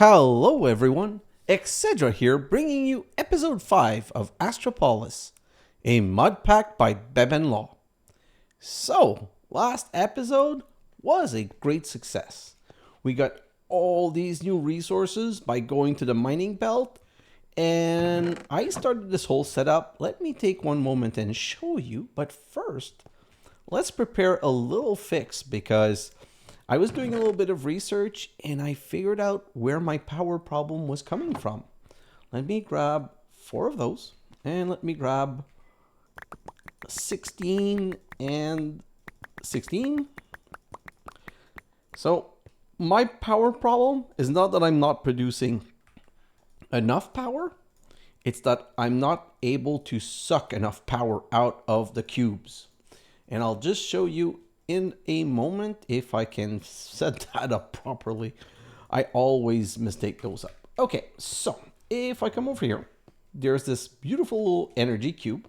Hello everyone, xHedra here bringing you episode 5 of Astropolis, a Modpack by benbenlaw. So, last episode was a great success. We got all these new resources by going to the mining belt, and I started this whole setup. Let me take one moment and show you, but first, let's prepare a little fix because I was doing a little bit of research and I figured out where my power problem was coming from. Let me grab 4 of those and let me grab 16 and 16. So my power problem is not that I'm not producing enough power, it's that I'm not able to suck enough power out of the cubes. And I'll just show you in a moment if I can set that up properly. I always mistake those up. Okay, so if I come over here, there's this beautiful little energy cube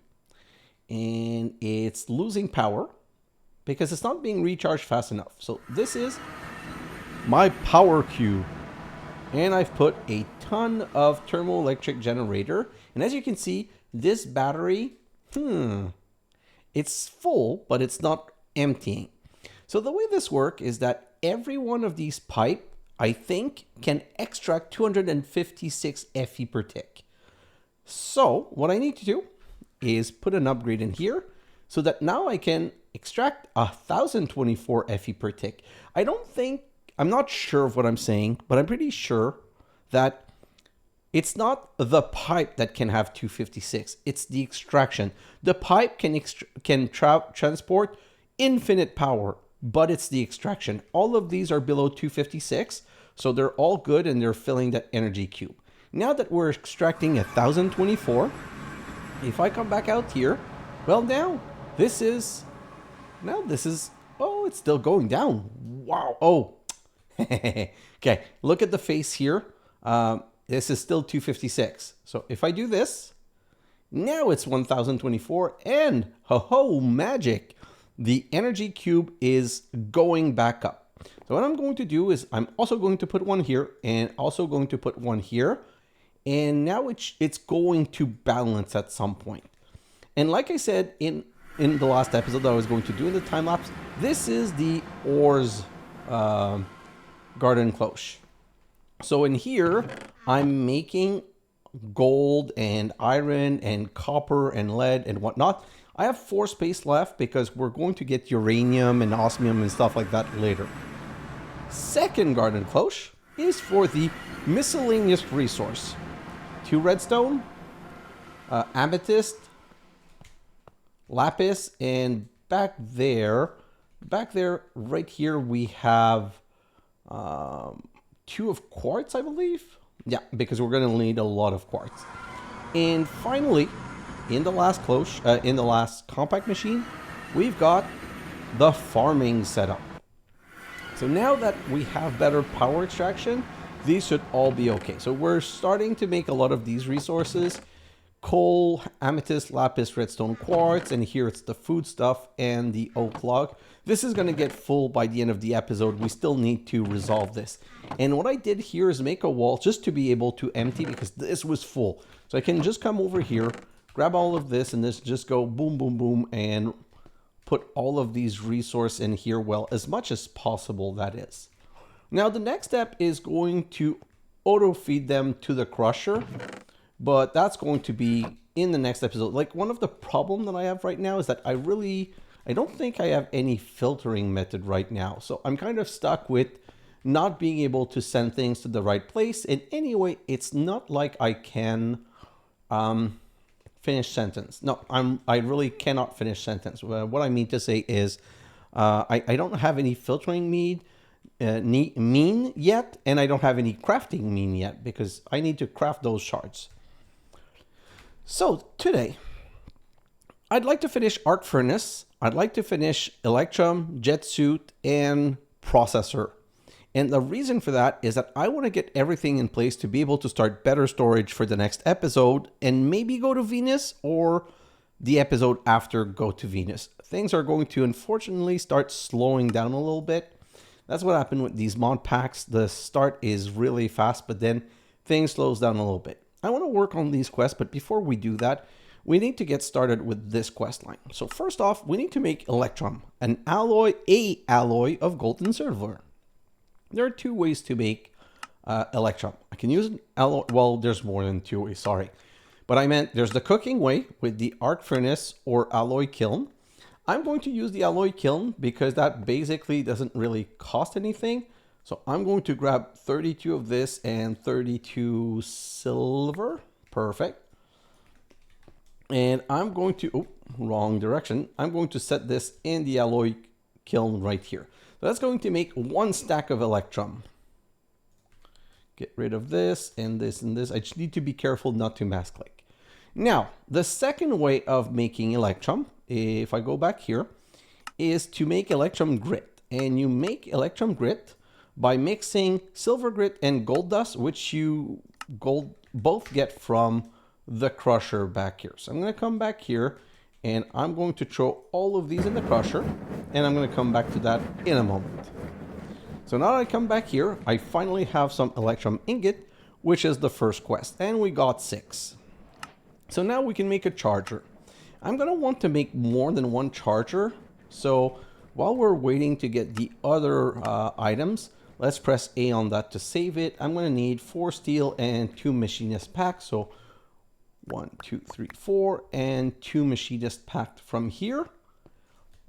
and it's losing power because it's not being recharged fast enough. So this is my power cube and I've put a ton of thermoelectric generator, and as you can see, this battery, it's full, but it's not emptying. So the way this works is that every one of these pipe, I think, can extract 256 Fe per tick. So what I need to do is put an upgrade in here so that now I can extract 1024 Fe per tick. I'm not sure of what I'm saying, but I'm pretty sure that it's not the pipe that can have 256, it's the extraction. The pipe can transport infinite power, but it's the extraction. All of these are below 256, so they're all good and they're filling that energy cube. Now that we're extracting 1024, if I come back out here, well oh, it's still going down. Wow, oh. Okay, look at the face here. This is still 256. So if I do this, now it's 1024 and ho-ho, magic. The energy cube is going back up. So what I'm going to do is I'm also going to put one here and also going to put one here. And now it's going to balance at some point. And like I said in the last episode that I was going to do in the time lapse, this is the ores garden cloche. So in here, I'm making gold and iron and copper and lead and whatnot. I have 4 space left because we're going to get uranium and osmium and stuff like that later. Second garden cloche is for the miscellaneous resource. 2 redstone, amethyst, lapis, and back there right here we have 2 of quartz, I believe. Yeah, because we're going to need a lot of quartz. And finally, in the last cloche, in the last compact machine, we've got the farming setup. So now that we have better power extraction, these should all be okay. So we're starting to make a lot of these resources: coal, amethyst, lapis, redstone, quartz, and here it's the food stuff and the oak log. This is going to get full by the end of the episode. We still need to resolve this. And what I did here is make a wall just to be able to empty because this was full. So I can just come over here, grab all of this, and this just go boom, boom, boom, and put all of these resources in here, well, as much as possible, that is. Now, the next step is going to auto-feed them to the crusher, but that's going to be in the next episode. Like, one of the problems that I have right now is that I don't think I have any filtering method right now. So I'm kind of stuck with not being able to send things to the right place. And anyway, it's not like I can finish sentence. No, I really cannot finish sentence. What I mean to say is I don't have any filtering mean yet, and I don't have any crafting mean yet because I need to craft those shards. So today, I'd like to finish arc furnace. I'd like to finish Electrum, jet suit, and processor. And the reason for that is that I want to get everything in place to be able to start better storage for the next episode and maybe go to Venus, or the episode after go to Venus. Things are going to unfortunately start slowing down a little bit. That's what happened with these mod packs. The start is really fast, but then things slows down a little bit. I want to work on these quests, but before we do that, we need to get started with this quest line. So first off, we need to make Electrum, an alloy of gold and silver. There are two ways to make Electrum. I can use an alloy, well, there's more than two ways, sorry. But I meant there's the cooking way with the arc furnace or alloy kiln. I'm going to use the alloy kiln because that basically doesn't really cost anything. So I'm going to grab 32 of this and 32 silver. Perfect. And I'm going to, oh, wrong direction. I'm going to set this in the alloy kiln right here. So that's going to make 1 stack of Electrum. Get rid of this and this and this. I just need to be careful not to mass click. Now, the second way of making Electrum, if I go back here, is to make Electrum grit. And you make Electrum grit by mixing silver grit and gold dust, which you both get from the crusher back here. So I'm going to come back here and I'm going to throw all of these in the crusher, and I'm going to come back to that in a moment. So now that I come back here, I finally have some Electrum ingot, which is the first quest, and we got 6. So now we can make a charger. I'm going to want to make more than 1 charger. So while we're waiting to get the other items, let's press A on that to save it. I'm going to need 4 steel and 2 machinist packs. So 1, 2, 3, 4, and 2 machinist packed from here.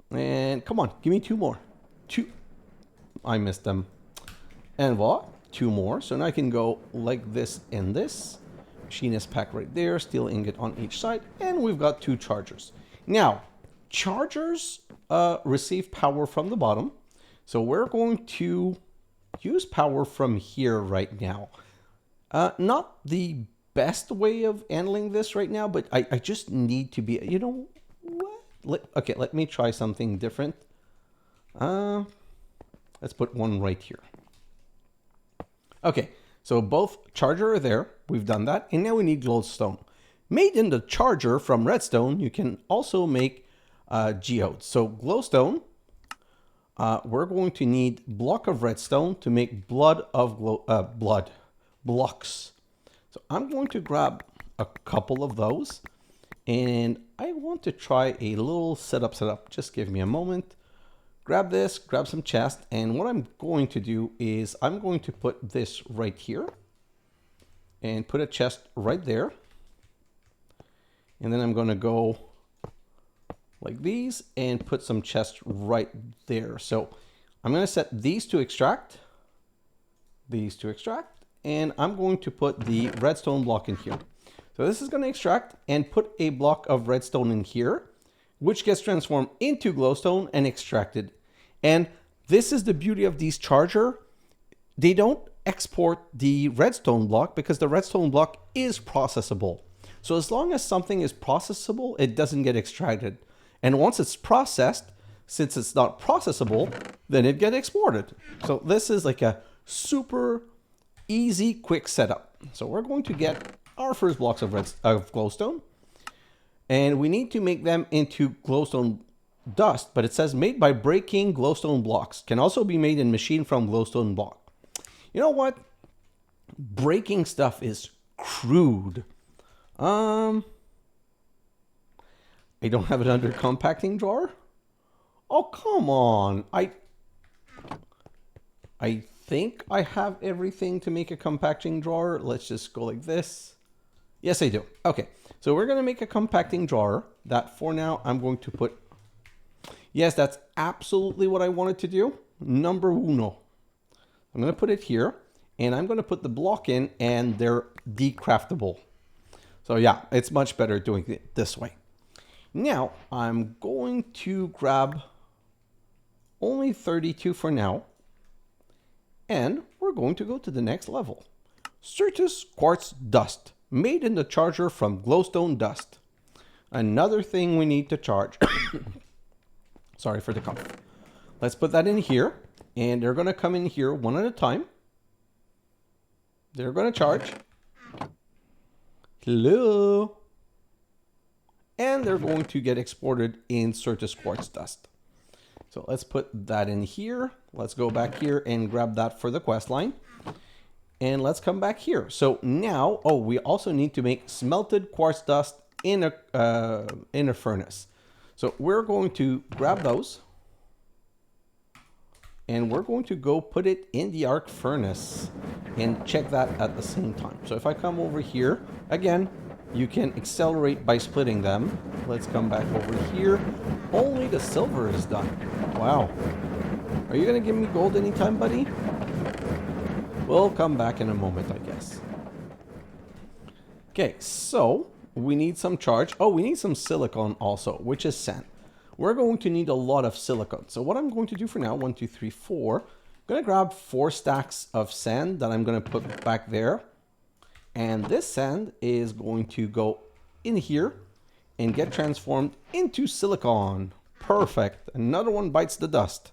And come on, give me 2 more. 2. I missed them. And what? 2 more. So now I can go like this and this. Machinist pack right there, steel ingot on each side, and we've got 2 chargers. Now, chargers receive power from the bottom, so we're going to use power from here right now. Not the best way of handling this right now, but I just need to be, you know what? Okay, let me try something different. Let's put one right here. Okay. So both charger are there, we've done that, and now we need glowstone. Made in the charger from redstone, you can also make geodes. So glowstone, we're going to need block of redstone to make blood blocks. So I'm going to grab a couple of those, and I want to try a little setup. Just give me a moment. Grab this, grab some chest, and what I'm going to do is I'm going to put this right here and put a chest right there. And then I'm going to go like these and put some chests right there. So I'm going to set these to extract, and I'm going to put the redstone block in here. So this is going to extract and put a block of redstone in here, which gets transformed into glowstone and extracted. And this is the beauty of these charger. They don't export the redstone block because the redstone block is processable. So as long as something is processable, it doesn't get extracted. And once it's processed, since it's not processable, then it gets exported. So this is like a super easy, quick setup. So we're going to get our first blocks of glowstone. And we need to make them into glowstone dust, but it says made by breaking glowstone blocks. Can also be made in machine from glowstone block. You know what? Breaking stuff is crude. I don't have it under compacting drawer. Oh, come on. I think I have everything to make a compacting drawer. Let's just go like this. Yes, I do. Okay, so we're going to make a compacting drawer that for now I'm going to put. Yes, that's absolutely what I wanted to do. Number uno. I'm going to put it here, and I'm going to put the block in, and they're decraftable. So yeah, it's much better doing it this way. Now, I'm going to grab only 32 for now, and we're going to go to the next level. Certus Quartz Dust, made in the charger from glowstone dust. Another thing we need to charge. Sorry for the cough. Let's put that in here, and they're going to come in here one at a time. They're going to charge. Hello. And they're going to get exported in Certus Quartz Dust. So let's put that in here. Let's go back here and grab that for the quest line. And let's come back here. So now, oh, we also need to make smelted quartz dust in a furnace. So we're going to grab those. And we're going to go put it in the arc furnace and check that at the same time. So if I come over here, again, you can accelerate by splitting them. Let's come back over here. Only the silver is done. Wow. Are you going to give me gold anytime, buddy? We'll come back in a moment, I guess. Okay, so we need some charge. Oh, we need some silicon also, which is sand. We're going to need a lot of silicon. So what I'm going to do for now, 1, 2, 3, 4. I'm going to grab 4 stacks of sand that I'm going to put back there. And this sand is going to go in here and get transformed into silicon. Perfect. Another one bites the dust.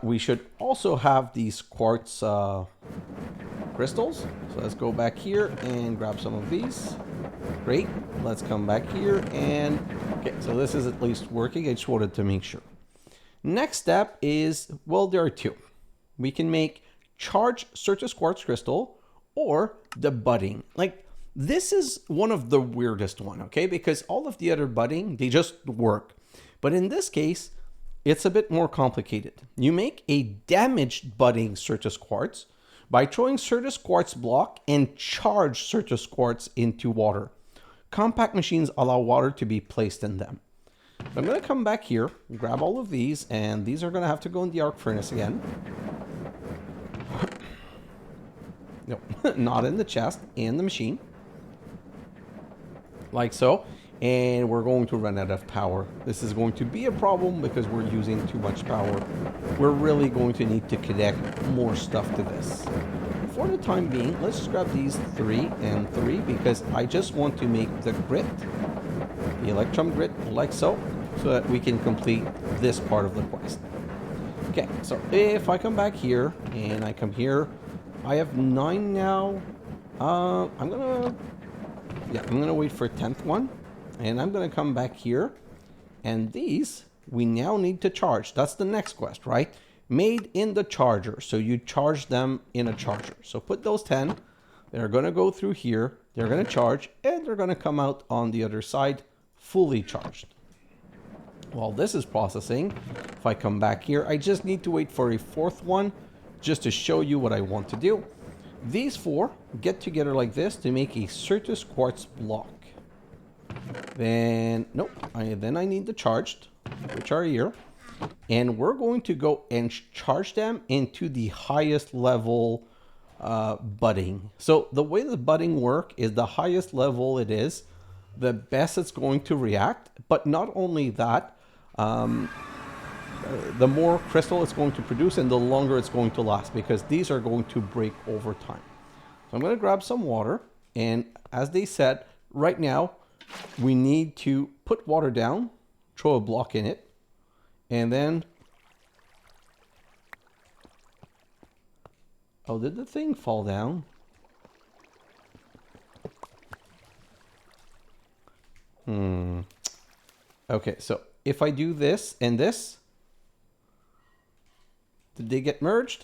We should also have these quartz crystals. So let's go back here and grab some of these. Great. Let's come back here and... Okay, so this is at least working. I just wanted to make sure. Next step is, well, there are 2. We can make charged Certus quartz crystal or the budding. Like, this is one of the weirdest one, okay? Because all of the other budding, they just work. But in this case, it's a bit more complicated. You make a damaged budding Certus quartz by throwing Certus quartz block and charge Certus quartz into water. Compact machines allow water to be placed in them. So I'm going to come back here, grab all of these, and these are going to have to go in the arc furnace again. No, not in the chest, in the machine. Like so. And we're going to run out of power. This is going to be a problem because we're using too much power. We're really going to need to connect more stuff to this. For the time being, let's just grab these 3 and 3 because I just want to make the grit, the Electrum grit, like so that we can complete this part of the quest. Okay, so if I come back here and I come here, I have 9 now. I'm gonna wait for 10th one. And I'm going to come back here. And these, we now need to charge. That's the next quest, right? Made in the charger. So you charge them in a charger. So put those 10. They're going to go through here. They're going to charge. And they're going to come out on the other side fully charged. While this is processing, if I come back here, I just need to wait for a 4th one just to show you what I want to do. These 4 get together like this to make a Certus quartz block. Then, nope, then I need the charged, which are here. And we're going to go and charge them into the highest level budding. So the way the budding work is the highest level it is, the best it's going to react. But not only that, the more crystal it's going to produce and the longer it's going to last because these are going to break over time. So I'm going to grab some water. And as they said, right now, we need to put water down, throw a block in it, and then... Oh, did the thing fall down? Okay, so if I do this and this, did they get merged?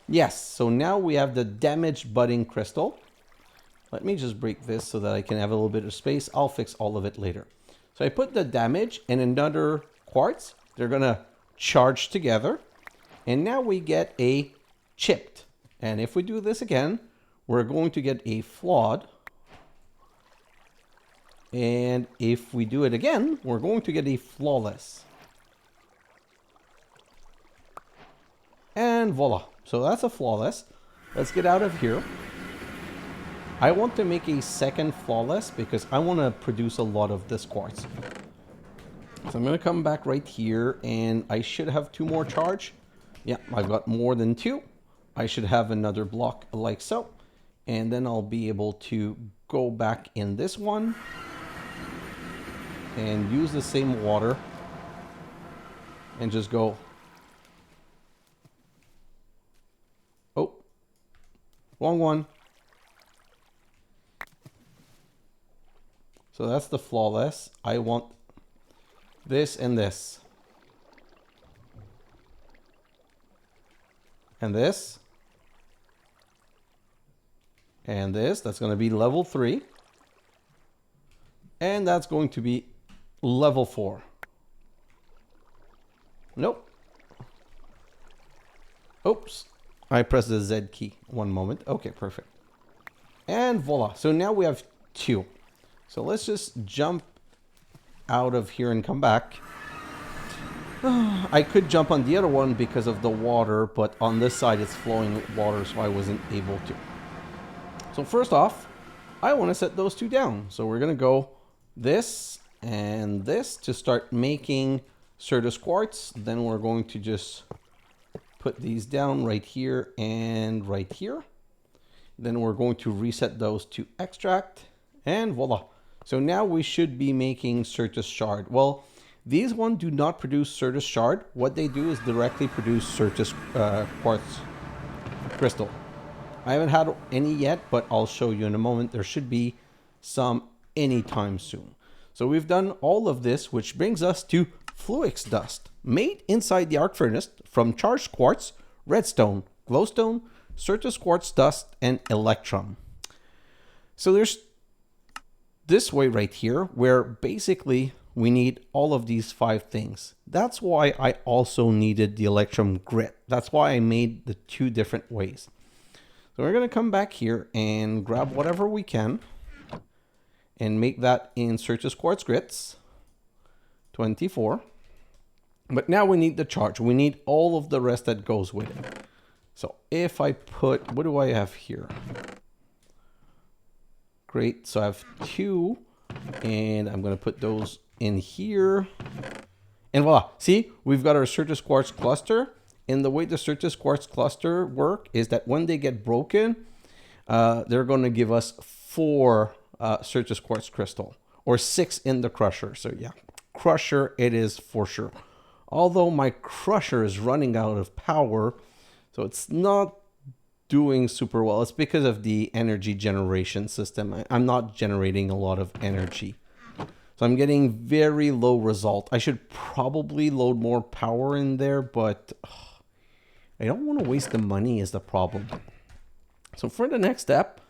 Yes, so now we have the damaged budding crystal. Let me just break this so that I can have a little bit of space. I'll fix all of it later. So I put the damage and another quartz. They're going to charge together. And now we get a chipped. And if we do this again, we're going to get a flawed. And if we do it again, we're going to get a flawless. And voila. So that's a flawless. Let's get out of here. I want to make a second flawless because I want to produce a lot of this quartz. So I'm going to come back right here and I should have 2 more charge. Yeah, I've got more than 2. I should have another block like so. And then I'll be able to go back in this one and use the same water and just go. Oh, wrong one. So that's the flawless. I want this and this. And this. And this. That's going to be level 3. And that's going to be level 4. Nope. Oops. I pressed the Z key. One moment. Okay, perfect. And voila. So now we have 2. So let's just jump out of here and come back. I could jump on the other one because of the water, but on this side it's flowing water, so I wasn't able to. So first off, I want to set those 2 down. So we're going to go this and this to start making Certus quartz. Then we're going to just put these down right here and right here. Then we're going to reset those to extract, and voila. So now we should be making Certus shard. Well, these ones do not produce Certus shard. What they do is directly produce Certus quartz crystal. I haven't had any yet, but I'll show you in a moment. There should be some anytime soon. So we've done all of this, which brings us to Fluix dust, made inside the arc furnace from charged quartz, redstone, glowstone, Certus quartz dust, and electrum. So there's this way right here where basically we need all of these 5 things. That's why I also needed the electrum grit. That's why I made the 2 different ways. So we're going to come back here and grab whatever we can and make that in Certus quartz grits. 24. But now we need the charge. We need all of the rest that goes with it. So if I put, what do I have here? Great. So I have 2, and I'm going to put those in here. And voila. See, we've got our Certus quartz cluster. And the way the Certus quartz cluster work is that when they get broken, they're going to give us 4 Certus quartz crystal, or 6 in the crusher. So yeah, crusher it is for sure. Although my crusher is running out of power, so it's not doing super well. It's because of the energy generation system. I'm not generating a lot of energy. So I'm getting very low result. I should probably load more power in there, but I don't want to waste the money is the problem. So for the next step,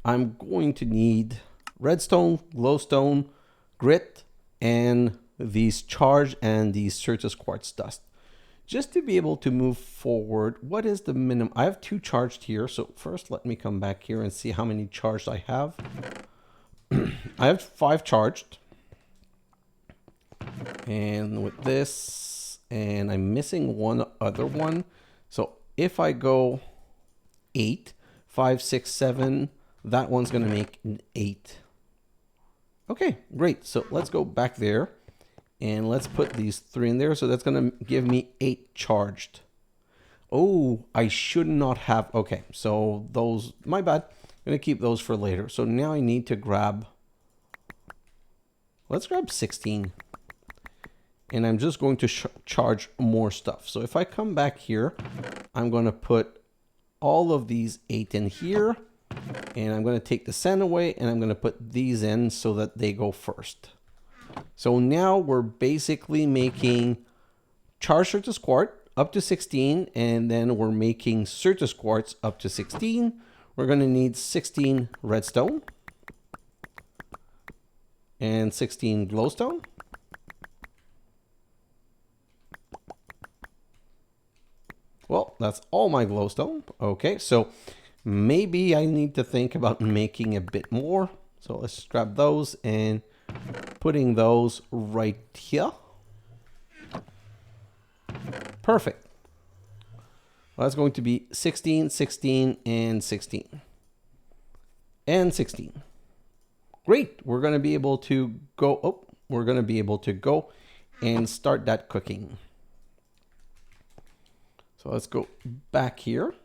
I'm going to need redstone, glowstone, grit, and these charge and these Certus quartz dust. Just to be able to move forward, what is the minimum? I have 2 charged here. So first let me come back here and see how many charged I have. I have 5 charged. And with this, and I'm missing one other one. So if I go 8, 5, 6, 7, that one's going to make an 8. Okay, great. So let's go back there and let's put these 3 in there. So that's going to give me 8 charged. Oh, I should not have. Okay, so those, my bad. I'm going to keep those for later. So now I need to grab, let's grab 16. And I'm just going to charge more stuff. So if I come back here, I'm going to put all of these 8 in here. And I'm going to take the sand away and I'm going to put these in so that they go first. So now we're basically making charged Certus quartz up to 16. And then we're making Certus quartz up to 16. We're going to need 16 redstone. And 16 glowstone. Well, that's all my glowstone. Okay, so maybe I need to think about making a bit more. So let's grab those and putting those right here. Perfect. Well, that's going to be 16, 16, and 16. And 16. Great. We're going to be able to go, we're going to be able to go and start that cooking. So let's go back here.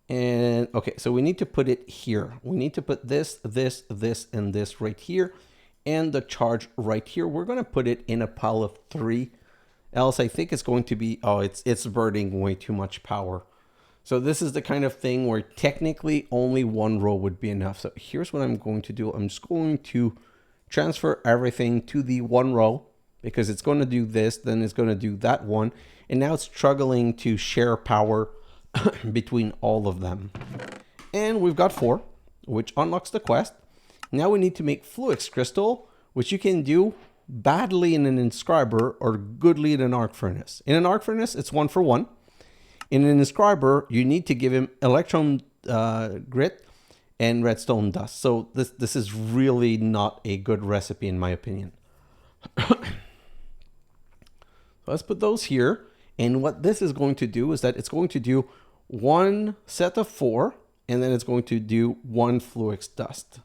And okay, so we need to put it here. We need to put this, this, this, and this right here. And the charge right here. We're going to put it in a pile of 3. Else I think it's going to be, oh, it's burning way too much power. So this is the kind of thing where technically only 1 row would be enough. So here's what I'm going to do. I'm just going to transfer everything to the one row because it's going to do this, then it's going to do that one. And now it's struggling to share power between all of them. And we've got 4, which unlocks the quest. Now we need to make Fluix Crystal, which you can do badly in an inscriber or goodly in an arc furnace. In an arc furnace, it's 1 for 1. In an inscriber, you need to give him Electrum Grit and Redstone Dust. So this is really not a good recipe in my opinion. So let's put those here. And what this is going to do is that it's going to do 1 set of 4, and then it's going to do 1 Fluix Dust.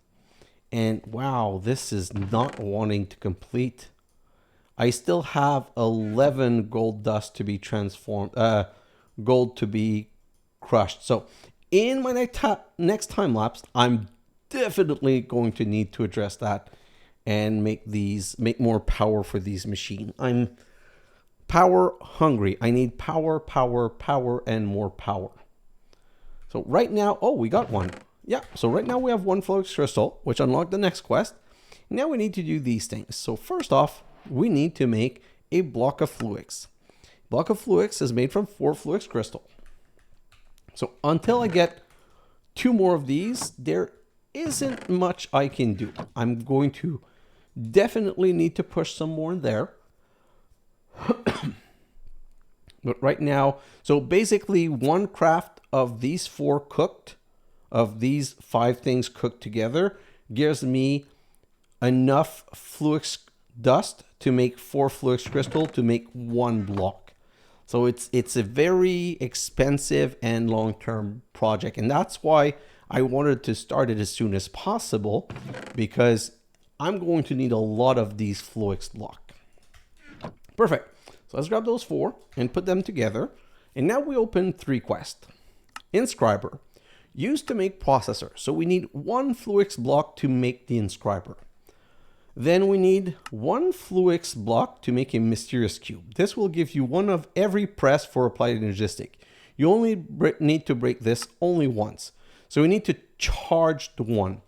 And wow, this is not wanting to complete. I still have 11 gold dust to be transformed, gold to be crushed. So in my next time lapse, I'm definitely going to need to address that and make more power for these machines. I'm power hungry. I need power, power, power, and more power. So right now, oh, we got 1. Yeah, so right now we have 1 Fluix Crystal, which unlocked the next quest. Now we need to do these things. So first off, we need to make a block of Fluix. Block of Fluix is made from 4 Fluix Crystal. So until I get 2 more of these, there isn't much I can do. I'm going to definitely need to push some more in there. But right now, so basically 1 craft of these 4 cooked, of these 5 things cooked together, gives me enough Fluix Dust to make 4 Fluix Crystal to make 1 block. So it's a very expensive and long-term project. And that's why I wanted to start it as soon as possible, because I'm going to need a lot of these Fluix block. Perfect. So let's grab those 4 and put them together. And now we open 3 quests. Inscriber. Used to make processor. So we need 1 Fluix block to make the inscriber. Then we need 1 Fluix block to make a mysterious cube. This will give you 1 of every press for applied energistic. You only need to break this only once. So we need to charge the 1.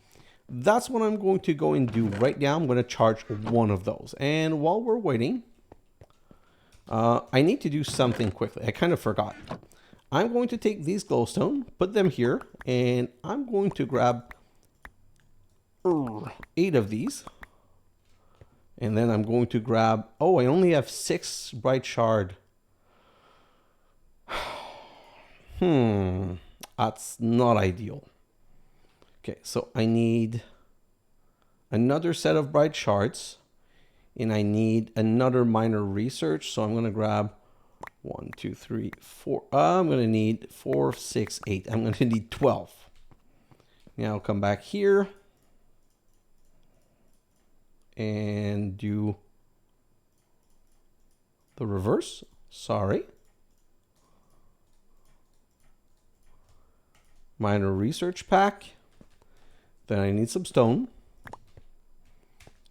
That's what I'm going to go and do right now. I'm going to charge 1 of those. And while we're waiting, I need to do something quickly. I kind of forgot. I'm going to take these glowstone, put them here, and I'm going to grab 8 of these. And then I'm going to grab, oh, I only have 6 bright shard. That's not ideal. Okay, so I need another set of bright shards, and I need another minor research. So I'm going to grab 1, 2, 3, 4. I'm going to need 4, 6, 8. I'm going to need 12. Now I'll come back here and do the reverse. Sorry. Minor research pack. Then I need some stone.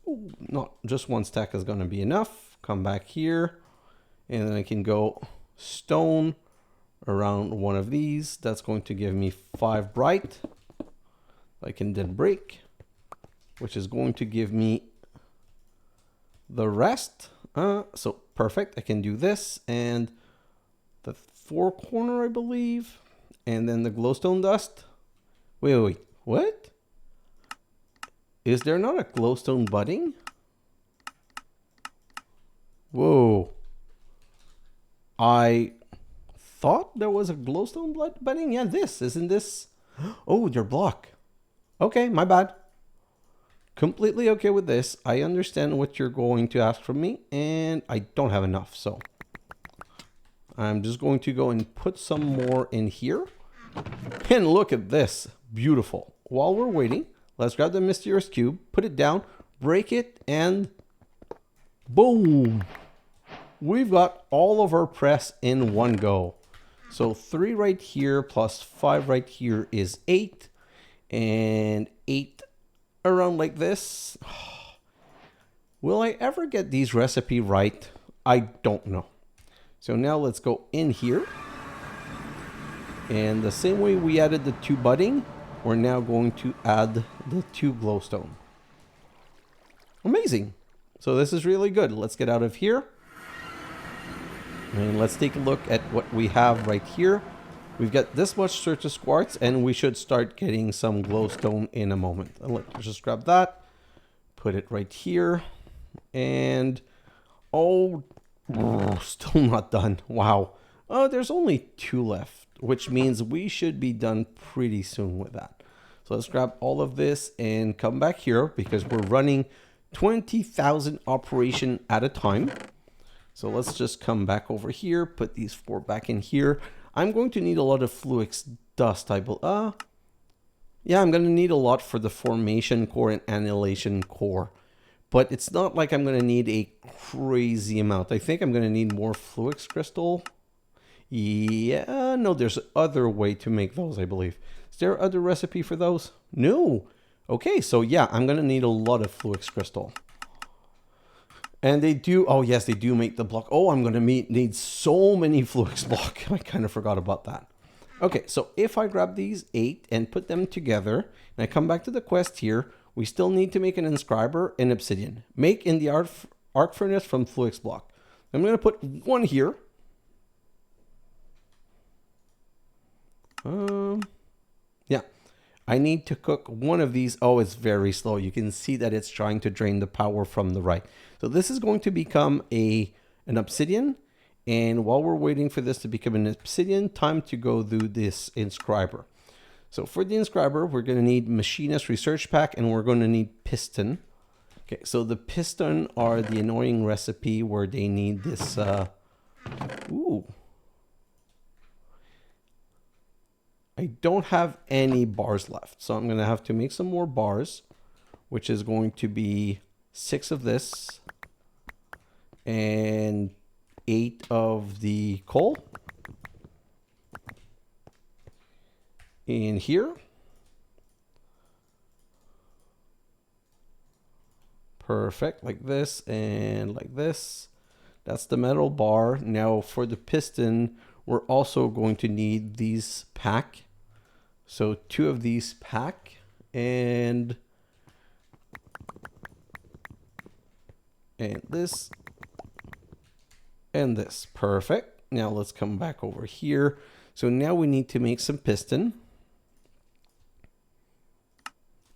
Ooh, not just 1 stack is going to be enough. Come back here. And then I can go stone around 1 of these. That's going to give me 5 bright. I can then break, which is going to give me the rest. So perfect. I can do this and the 4 corner, I believe. And then the glowstone dust. Wait. What? Is there not a glowstone budding? Whoa. I thought there was a glowstone budding. Yeah, isn't this? Oh, they're block. Okay, my bad. Completely okay with this. I understand what you're going to ask from me, and I don't have enough, so I'm just going to go and put some more in here. And look at this. Beautiful. While we're waiting, let's grab the mysterious cube, put it down, break it, and boom. We've got all of our press in one go. So 3 right here plus 5 right here is 8. And 8 around like this. Will I ever get these recipe right? I don't know. So now let's go in here. And the same way we added the 2 budding, we're now going to add the 2 glowstone. Amazing. So this is really good. Let's get out of here. And let's take a look at what we have right here. We've got this much Certus quartz, and we should start getting some glowstone in a moment. Let's just grab that, put it right here, and oh, still not done. Wow. Oh, there's only 2 left, which means we should be done pretty soon with that. So let's grab all of this and come back here because we're running 20,000 operation at a time. So let's just come back over here, put these 4 back in here. I'm going to need a lot of fluix dust. Yeah, I'm going to need a lot for the formation core and annihilation core. But it's not like I'm going to need a crazy amount. I think I'm going to need more fluix crystal. Yeah, no, there's other way to make those, I believe. Is there other recipe for those? No. Okay, so yeah, I'm going to need a lot of fluix crystal. And they do, oh yes, they do make the block. Oh, I'm going to need so many fluix block. I kind of forgot about that. Okay, so if I grab these 8 and put them together, and I come back to the quest here, we still need to make an inscriber in obsidian. Make in the arc furnace from fluix block. I'm going to put 1 here. Yeah, I need to cook 1 of these. Oh, it's very slow. You can see that it's trying to drain the power from the right. So this is going to become an obsidian. And while we're waiting for this to become an obsidian, time to go do this inscriber. So for the inscriber, we're going to need machinist research pack, and we're going to need piston. Okay, so the piston are the annoying recipe where they need this. Ooh. I don't have any bars left, so I'm going to have to make some more bars, which is going to be 6 of this and 8 of the coal in here. Perfect, like this and like this. That's the metal bar. Now for the piston, we're also going to need these pack. So 2 of these pack and this and this. Perfect. Now let's come back over here. So now we need to make some piston.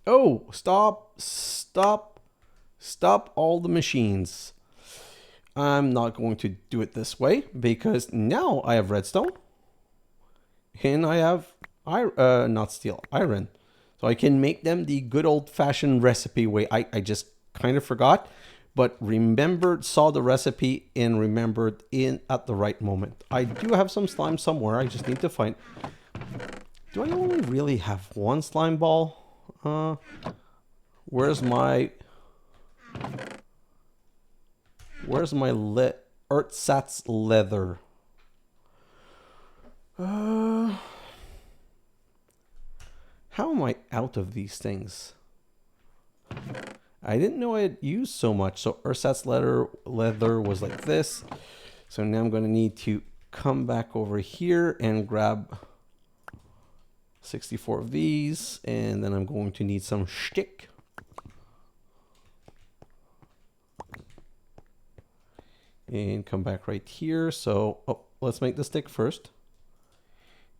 Oh, stop all the machines. I'm not going to do it this way because now I have redstone and I have not steel, iron. So I can make them the good old-fashioned recipe way. I just kind of forgot, but saw the recipe and remembered at the right moment. I do have some slime somewhere. I just need to find. Do I only really have 1 slime ball? Where's my ersatz leather? How am I out of these things? I didn't know I had used so much. So ersatz leather was like this. So now I'm going to need to come back over here and grab 64 of these. And then I'm going to need some stick. And come back right here. So let's make the stick first.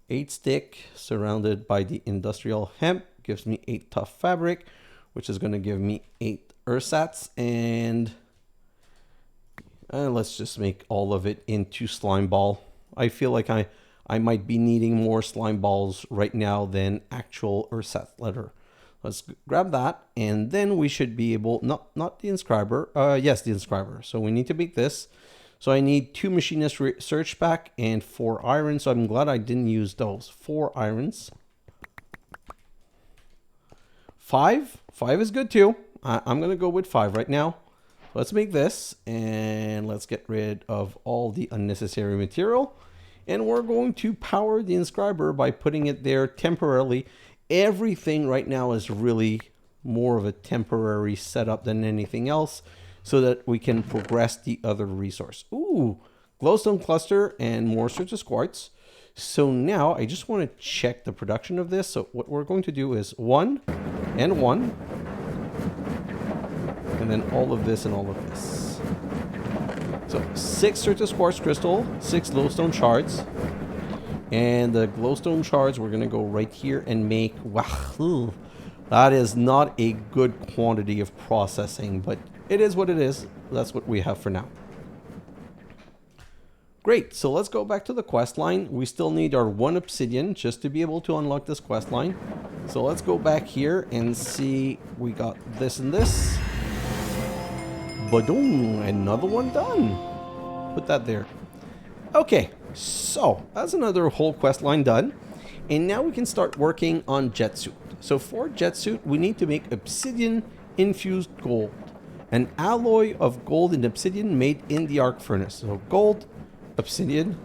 8 stick surrounded by the industrial hemp gives me 8 tough fabric, which is going to give me 8 ersatz. And let's just make all of it into slime ball. I feel like I might be needing more slime balls right now than actual ersatz leather. Let's grab that, and then we should be able, not the inscriber, yes, the inscriber. So we need to make this. So I need 2 machinist research pack and 4 iron. So I'm glad I didn't use those. 4 irons. 5 is good too. I'm going to go with 5 right now. Let's make this, and let's get rid of all the unnecessary material. And we're going to power the inscriber by putting it there temporarily. Everything right now is really more of a temporary setup than anything else, so that we can progress the other resource. Ooh, glowstone cluster and more Certus quartz. So now I just want to check the production of this. So what we're going to do is 1 and 1. And then all of this and all of this. So 6 Certus quartz crystal, 6 glowstone shards. And the glowstone shards, we're going to go right here and make... Wow, that is not a good quantity of processing, but it is what it is. That's what we have for now. Great, so let's go back to the quest line. We still need our 1 obsidian just to be able to unlock this quest line. So let's go back here and see, we got this and this. Badoom, another one done. Put that there. Okay, so that's another whole quest line done. And now we can start working on jet suit. So for jet suit, we need to make obsidian infused gold. An alloy of gold and obsidian made in the arc furnace. So gold, obsidian.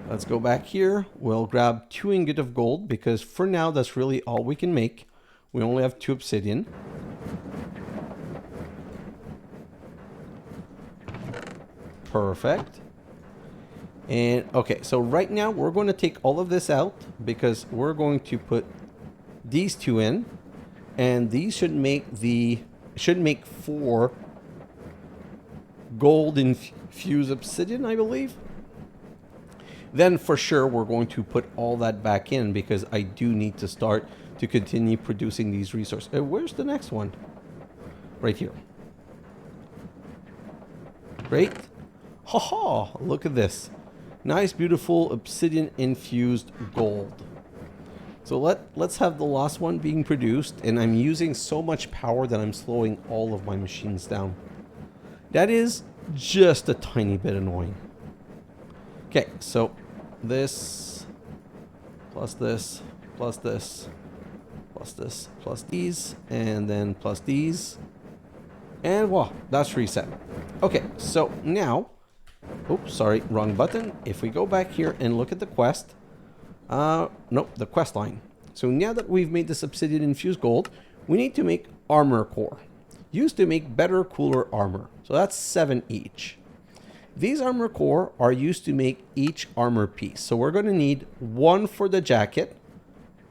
Let's go back here. We'll grab 2 ingots of gold because for now that's really all we can make. We only have 2 obsidian. Perfect. And okay, so right now we're going to take all of this out because we're going to put these 2 in, and these should make 4 gold infused obsidian, I believe. Then for sure we're going to put all that back in because I do need to start to continue producing these resources. Where's the next one? Right here. Great. Haha, look at this. Nice, beautiful obsidian infused gold. So let's have the last one being produced, and I'm using so much power that I'm slowing all of my machines down. That is just a tiny bit annoying. Okay, so this plus this plus this plus this plus these, and then plus these, and wow, that's reset. Okay, so now, oops, sorry, wrong button. If we go back here and look at the quest, nope, the quest line. So now that we've made this obsidian infused gold, we need to make armor core, used to make better, cooler armor. So that's 7 each. These armor core are used to make each armor piece. So we're going to need 1 for the jacket,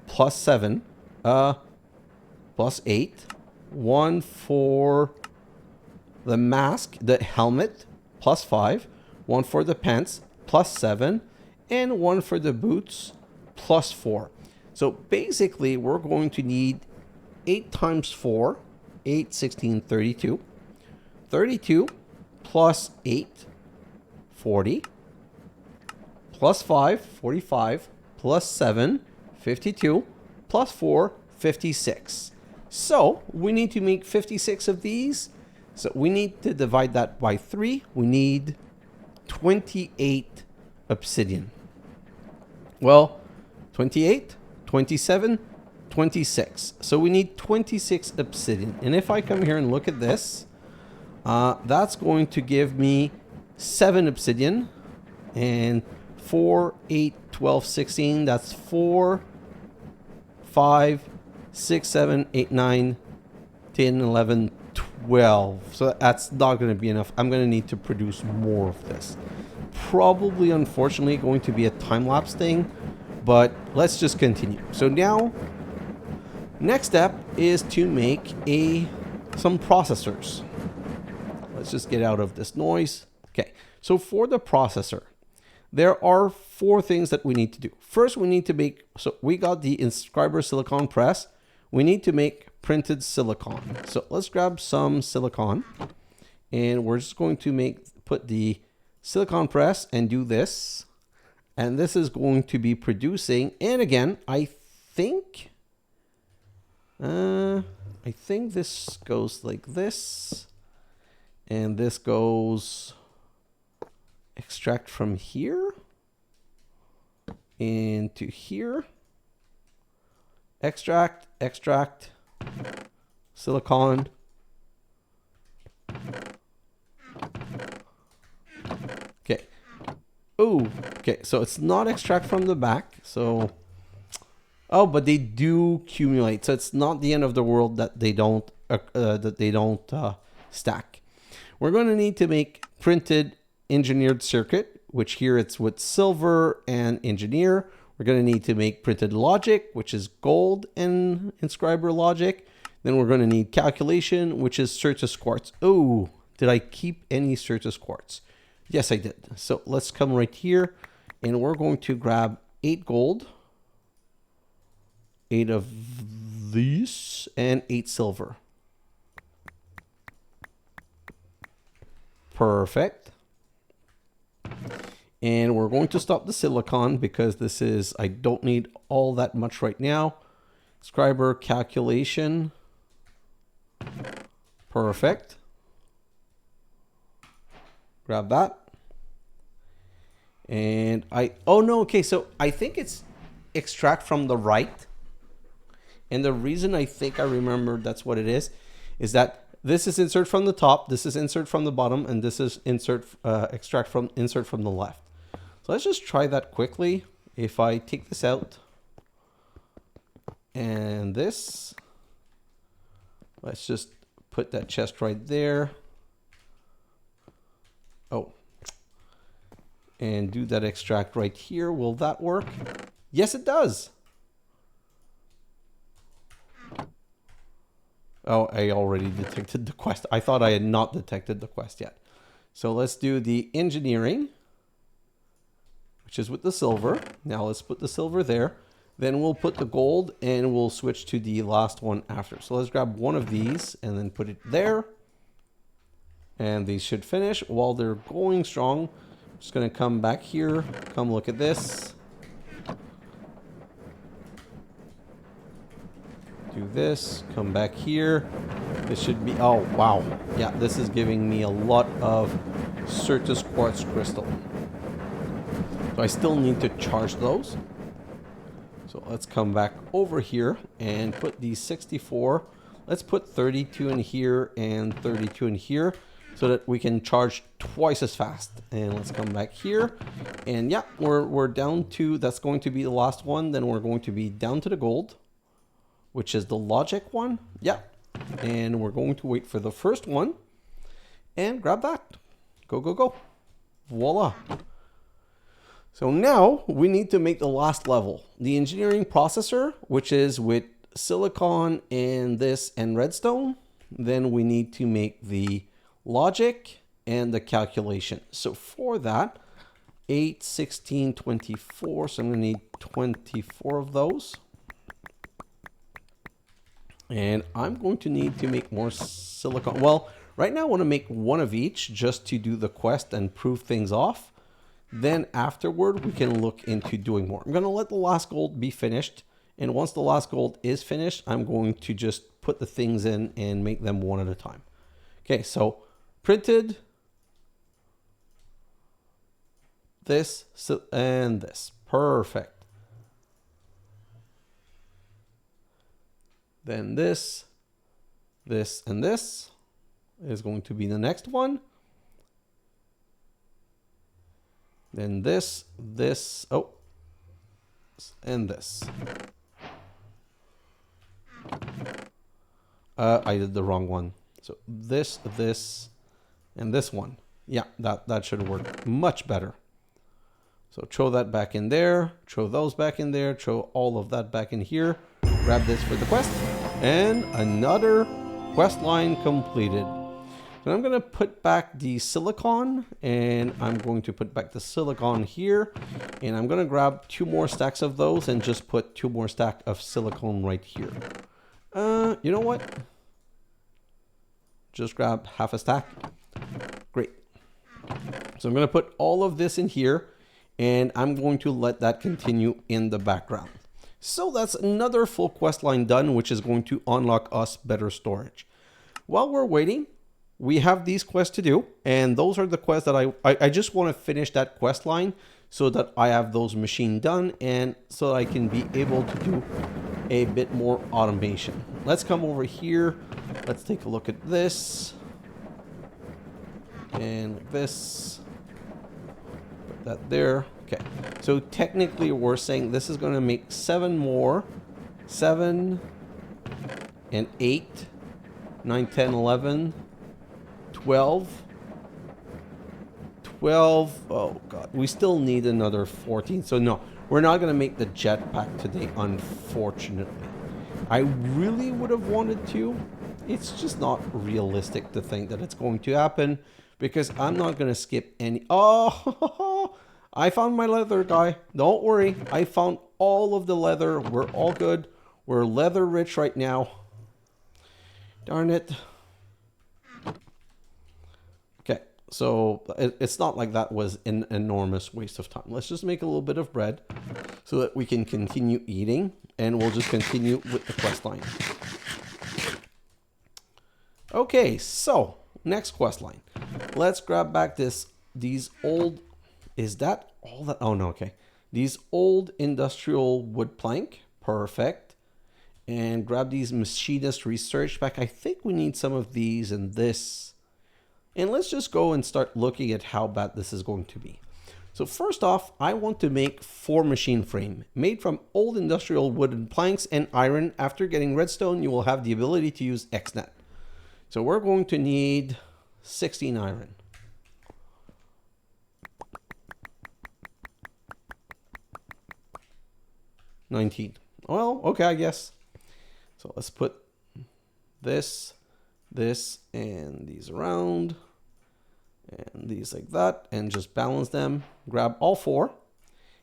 plus 7, plus 8, 1 for the mask, the helmet, plus 5, 1 for the pants, plus 7, and 1 for the boots, plus 4. So basically, we're going to need 8 times 4, 8, 16, 32. 32 plus 8, 40, plus 5, 45, plus 7, 52, plus 4, 56. So we need to make 56 of these. So we need to divide that by 3. We need 28 obsidian. Well, 28, 27, 26. So we need 26 obsidian. And if I come here and look at this, that's going to give me 7 obsidian. And 4, 8, 12, 16. That's 4, 5, 6, 7, 8, 9, 10, 11, 12. So that's not going to be enough. I'm going to need to produce more of this. Probably, unfortunately, going to be a time-lapse thing. But let's just continue. So now, next step is to make some processors. Let's just get out of this noise. Okay, so for the processor, there are 4 things that we need to do. First, we need to make, so we got the inscriber silicon press. We need to make printed silicon. So let's grab some silicon, and we're just going to put the silicon press and do this. And this is going to be producing, and again, I think this goes like this, and this goes extract from here into here, extract, silicon, okay. Oh, okay, so it's not extract from the back, so, oh, but they do accumulate, so it's not the end of the world that they don't stack. We're going to need to make printed engineered circuit, which here it's with silver and engineer. We're going to need to make printed logic, which is gold and inscriber logic. Then we're going to need calculation, which is Certus quartz. Oh, did I keep any Certus quartz? Yes, I did. So let's come right here, and we're going to grab 8 gold, 8 of these, and 8 silver. Perfect. And we're going to stop the silicon because this is, I don't need all that much right now. Scriber calculation. Perfect. Grab that. And oh no, okay, so I think it's extract from the right. And the reason I think I remember that's what it is that this is insert from the top, this is insert from the bottom, and this is extract from insert from the left. So let's just try that quickly. If I take this out and this, let's just put that chest right there. Oh, and do that extract right here. Will that work? Yes, it does. Oh, I already detected the quest. I thought I had not detected the quest yet. So let's do the engineering, which is with the silver. Now let's put the silver there. Then we'll put the gold and we'll switch to the last one after. So let's grab one of these and then put it there. And these should finish. While they're going strong, I'm just going to come back here. Come look at this. Do this. Come back here. This should be... Oh, wow. Yeah, this is giving me a lot of Certus quartz crystal. So I still need to charge those. So let's come back over here and put these 64. Let's put 32 in here and 32 in here so that we can charge twice as fast. And let's come back here. And yeah, we're down to, that's going to be the last one. Then we're going to be down to the gold, which is the logic one. Yeah. And we're going to wait for the first one and grab that. Go, go, go. Voila. So now we need to make the last level, the engineering processor, which is with silicon and this and redstone. Then we need to make the logic and the calculation. So for that, 8, 16, 24. So I'm going to need 24 of those. And I'm going to need to make more silicon. Well, right now I want to make one of each just to do the quest and prove things off. Then afterward, we can look into doing more. I'm going to let the last gold be finished. And once the last gold is finished, I'm going to just put the things in and make them one at a time. Okay, so printed this and this. Perfect. Then this, this, and this is going to be the next one. Then this, this, oh, and this. I did the wrong one. So this, this, and this one. Yeah, that should work much better. So throw that back in there, throw those back in there, throw all of that back in here. Grab this for the quest. And another quest line completed. So I'm going to put back the silicon, and I'm going to put back the silicon here, and I'm going to grab 2 more stacks of those and just put 2 more stacks of silicon right here. You know what? Just grab half a stack. Great. So I'm going to put all of this in here, and I'm going to let that continue in the background. So that's another full quest line done, which is going to unlock us better storage. While we're waiting, we have these quests to do, and those are the quests that I just want to finish that quest line so that I have those machine done and so that I can be able to do a bit more automation. Let's come over here. Let's take a look at this. And like this. Put that there. Okay. So technically we're saying this is going to make 7 more. 7 and 8, 9, 10, 11, 12. 12. Oh god, we still need another 14. So no, we're not going to make the jetpack today, unfortunately. I really would have wanted to. It's just not realistic to think that it's going to happen because I'm not going to skip any. Oh, I found my leather, guy. Don't worry. I found all of the leather. We're all good. We're leather rich right now. Darn it. Okay, so it's not like that was an enormous waste of time. Let's just make a little bit of bread so that we can continue eating, and we'll just continue with the quest line. Okay, so next quest line. Let's grab back these old, is that all that? Oh no, okay. These old industrial wood plank, perfect. And grab these machinist research pack. I think we need some of these and this. And let's just go and start looking at how bad this is going to be. So first off, I want to make 4 machine frame made from old industrial wooden planks and iron. After getting redstone, you will have the ability to use XNet. So we're going to need 16 iron. $19. Well, okay, I guess. So let's put this, and these around, and these like that, and just balance them. Grab all 4.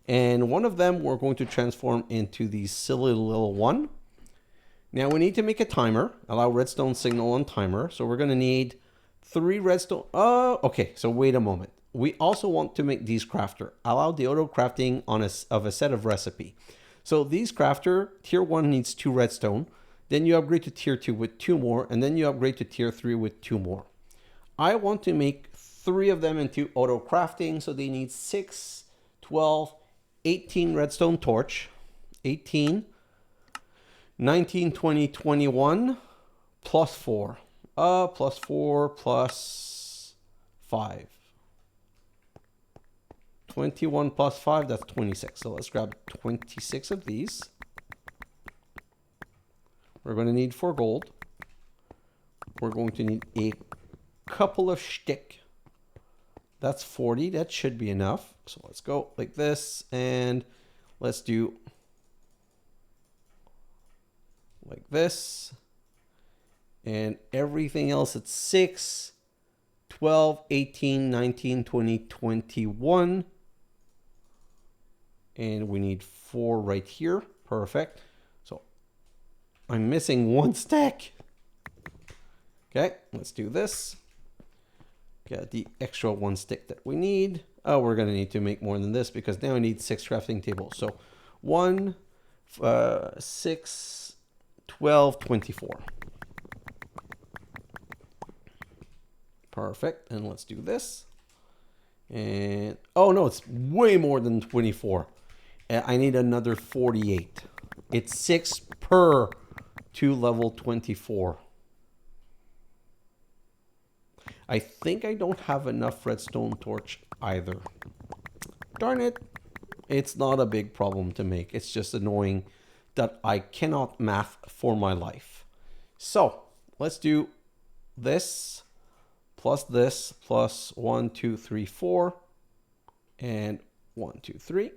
And one of them we're going to transform into the silly little one. Now we need to make a timer, allow redstone signal on timer. So we're going to need 3 redstone. Okay, so wait a moment. We also want to make these crafter, allow the auto crafting on of a set of recipe. So these crafter, tier 1 needs 2 redstone. Then you upgrade to tier 2 with 2 more, and then you upgrade to tier 3 with 2 more. I want to make 3 of them into auto crafting, so they need 6, 12, 18 redstone torch, 18, 19, 20, 21, plus 4. Plus 4 plus 5. 21 plus 5, that's 26. So let's grab 26 of these. We're going to need 4 gold. We're going to need a couple of shtick. That's 40. That should be enough. So let's go like this, and let's do like this. And everything else at 6, 12, 18, 19, 20, 21. And we need 4 right here. Perfect. So I'm missing 1 stack. Okay, let's do this. Get the extra 1 stick that we need. Oh, we're going to need to make more than this because now I need 6 crafting tables. So 1, 6, 12, 24. Perfect. And let's do this. And oh no, it's way more than 24. I need another 48. It's 6 per to level 24. I think I don't have enough redstone torch either. Darn it. It's not a big problem to make. It's just annoying that I cannot math for my life. So let's do this plus 1, 2, 3, 4, and 1, 2, 3.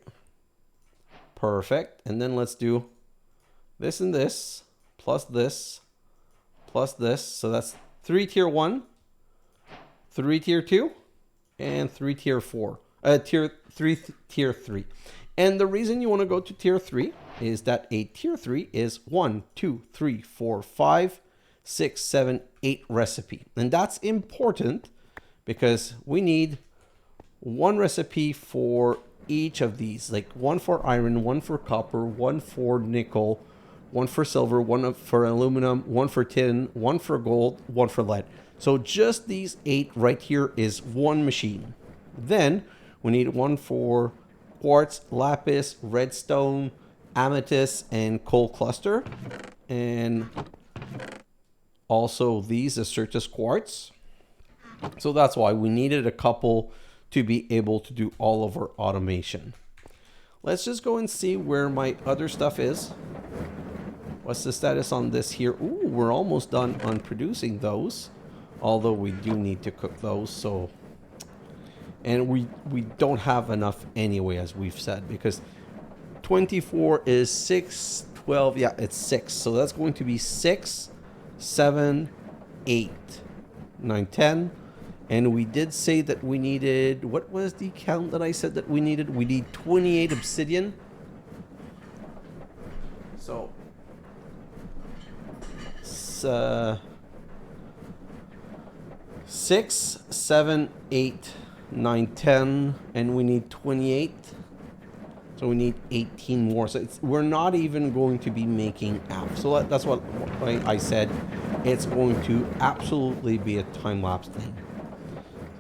Perfect. And then let's do this and this plus this plus this. So that's 3 tier 1, 3 tier 2, and 3 tier 4. Tier 3. And the reason you want to go to tier 3 is that a tier 3 is 1, 2, 3, 4, 5, 6, 7, 8 recipe. And that's important because we need 1 recipe for each of these, like 1 for iron, 1 for copper, 1 for nickel, 1 for silver, 1 for aluminum, 1 for tin, 1 for gold, 1 for lead. So just these 8 right here is 1 machine. Then we need 1 for quartz, lapis, redstone, amethyst, and coal cluster. And also these is Certus quartz. So that's why we needed a couple to be able to do all of our automation. Let's just go and see where my other stuff is. What's the status on this here? Ooh, we're almost done on producing those. Although we do need to cook those, so... And we don't have enough anyway, as we've said, because 24 is 6, 12. Yeah, it's 6. So that's going to be 6, 7, 8, 9, 10. And we did say that we needed, what was the count that I said that we needed? We need 28 obsidian. So, 6, 7, 8, 9, 10, and we need 28. So we need 18 more. So we're not even going to be making apps. So that's what I said. It's going to absolutely be a time-lapse thing.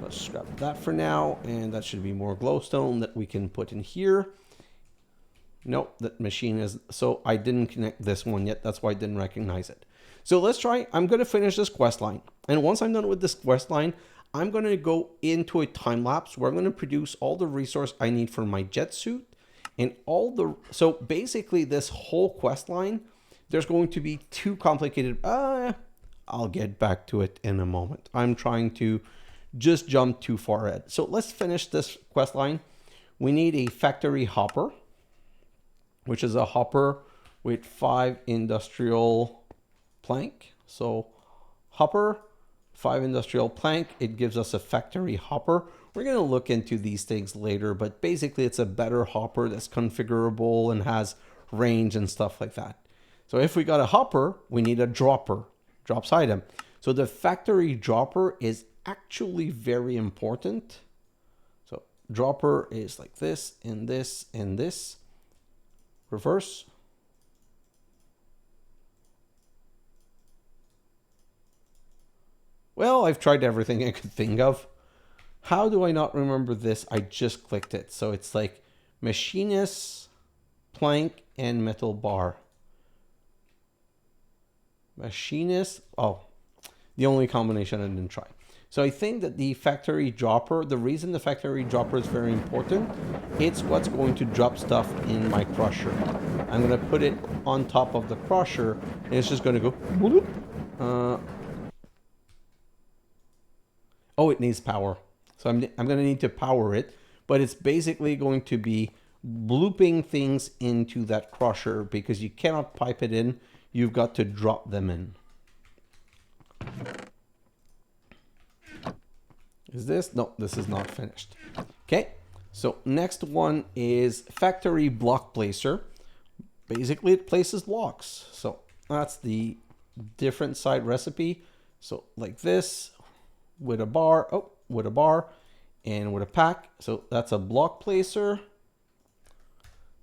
Let's scrap that for now, and that should be more glowstone that we can put in here. Nope, that machine is... So I didn't connect this one yet. That's why I didn't recognize it. So let's try. I'm going to finish this quest line. And once I'm done with this quest line, I'm going to go into a time lapse where I'm going to produce all the resource I need for my jet suit. And all the... So basically this whole quest line, there's going to be two complicated... I'll get back to it in a moment. I'm trying to just jump too far ahead. So let's finish this quest line. We need a factory hopper, which is a hopper with 5 industrial plank. So hopper, 5 industrial plank, it gives us a factory hopper. We're going to look into these things later, but basically it's a better hopper that's configurable and has range and stuff like that. So if we got a hopper, we need a dropper, drops item. So the factory dropper is actually very important. So dropper is like this and this and this. Reverse. Well, I've tried everything I could think of. How do I not remember this? I just clicked it. So it's like machinist, plank, and metal bar. Machinist. Oh, the only combination I didn't try. So I think that the factory dropper, the reason the factory dropper is very important, it's what's going to drop stuff in my crusher. I'm going to put it on top of the crusher, and it's just going to go bloop. Oh, it needs power. So I'm going to need to power it, but it's basically going to be blooping things into that crusher because you cannot pipe it in. You've got to drop them in. Is this? No, this is not finished. Okay, so next one is factory block placer. Basically, it places blocks. So that's the different side recipe. So like this with a bar, with a bar and with a pack. So that's a block placer.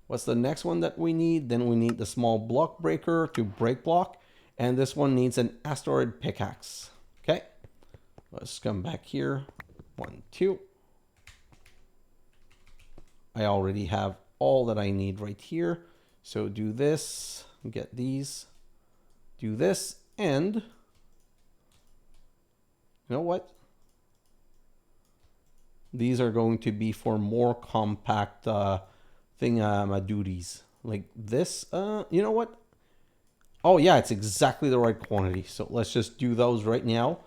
What's the next one that we need? Then we need the small block breaker to break block. And this one needs an asteroid pickaxe. Okay, let's come back here. 1, 2. I already have all that I need right here. So do this, get these, do this, and you know what? These are going to be for more compact duties like this. You know what? Oh yeah, it's exactly the right quantity. So let's just do those right now,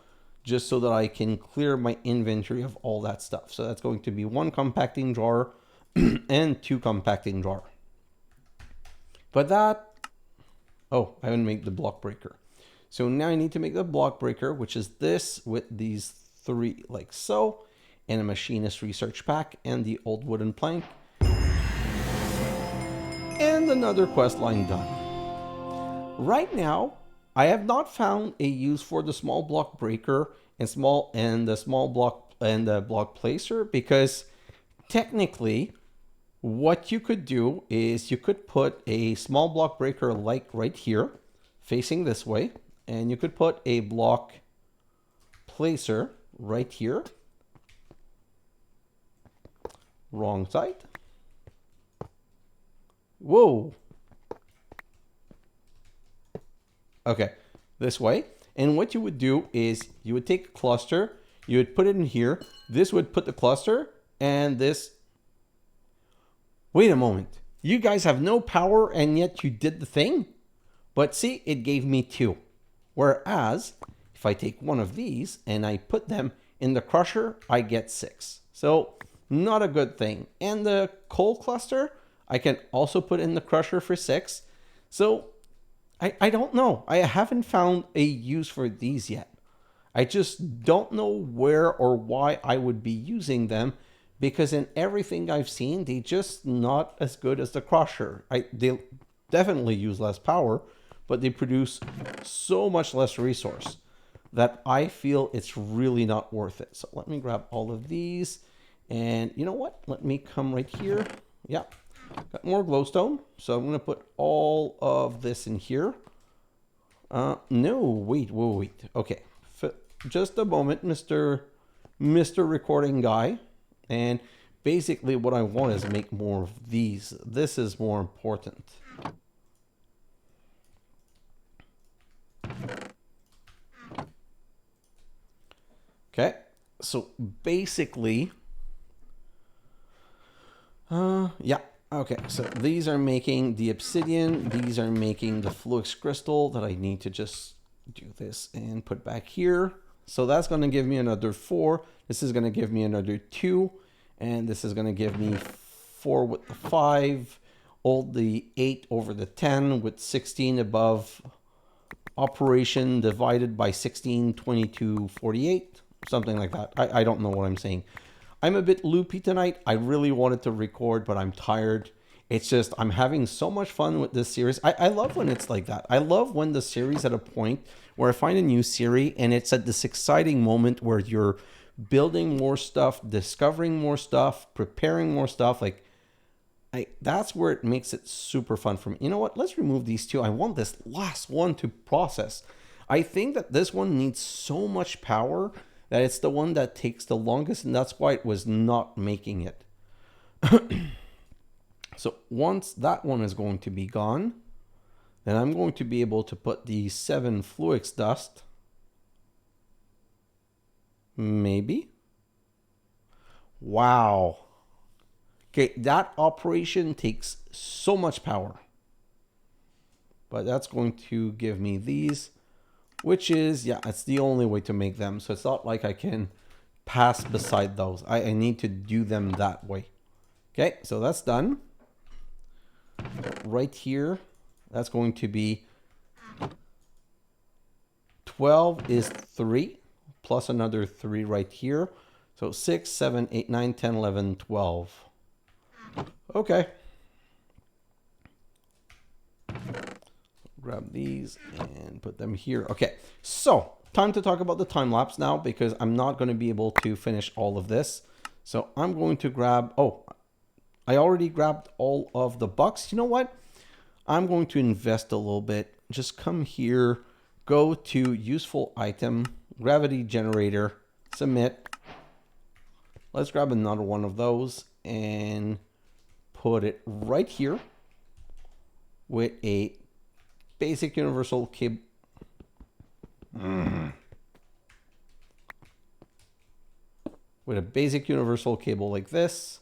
just so that I can clear my inventory of all that stuff. So that's going to be 1 compacting jar and 2 compacting jar. But that, oh, I haven't made the block breaker. So now I need to make the block breaker, which is this with these 3 like so, and a machinist research pack and the old wooden plank. And another quest line done. Right now, I have not found a use for the small block breaker and the small block and the block placer, because technically what you could do is you could put a small block breaker like right here facing this way, and you could put a block placer right here, wrong side. Whoa. Okay, this way. And what you would do is you would take a cluster, you would put it in here. This would put the cluster, and this. Wait a moment. You guys have no power, and yet you did the thing? But see, it gave me 2. Whereas, if I take one of these and I put them in the crusher, I get 6. So, not a good thing. And the coal cluster, I can also put in the crusher for 6. So I don't know. I haven't found a use for these yet. I just don't know where or why I would be using them, because in everything I've seen, they just not as good as the crusher. They definitely use less power, but they produce so much less resource that I feel it's really not worth it. So let me grab all of these, and you know what? Let me come right here. Yeah, got more glowstone. So I'm gonna put all of this in here. No, wait. Okay, just a moment, Mr. Recording Guy. And basically what I want is make more of these. This is more important. Okay, so basically, yeah, okay, so these are making the obsidian, these are making the flux crystal that I need to just do this and put back here. So that's going to give me another 4. This is going to give me another 2. And this is going to give me 4 with the 5. All the 8 over the 10 with 16 above operation divided by 16, 22, 48. Something like that. I don't know what I'm saying. I'm a bit loopy tonight. I really wanted to record, but I'm tired. It's just, I'm having so much fun with this series. I love when it's like that. I love when the series at a point where I find a new series and it's at this exciting moment where you're building more stuff, discovering more stuff, preparing more stuff. Like, that's where it makes it super fun for me. You know what? Let's remove these 2. I want this last one to process. I think that this one needs so much power that it's the one that takes the longest, and that's why it was not making it. So once that one is going to be gone, then I'm going to be able to put the 7 fluix dust. Maybe. Wow. Okay, that operation takes so much power. But that's going to give me these, which is, yeah, it's the only way to make them. So it's not like I can pass beside those. I need to do them that way. Okay, so that's done. Right here, that's going to be 12 is 3 plus another 3 right here. So 6, 7, 8, 9, 10, 11, 12. Okay. Grab these and put them here. Okay, so time to talk about the time lapse now, because I'm not going to be able to finish all of this. So I'm going to grab, oh, I already grabbed all of the bucks. You know what? I'm going to invest a little bit. Just come here, go to useful item, gravity generator, submit. Let's grab another one of those and put it right here with a basic universal cable. With a basic universal cable like this.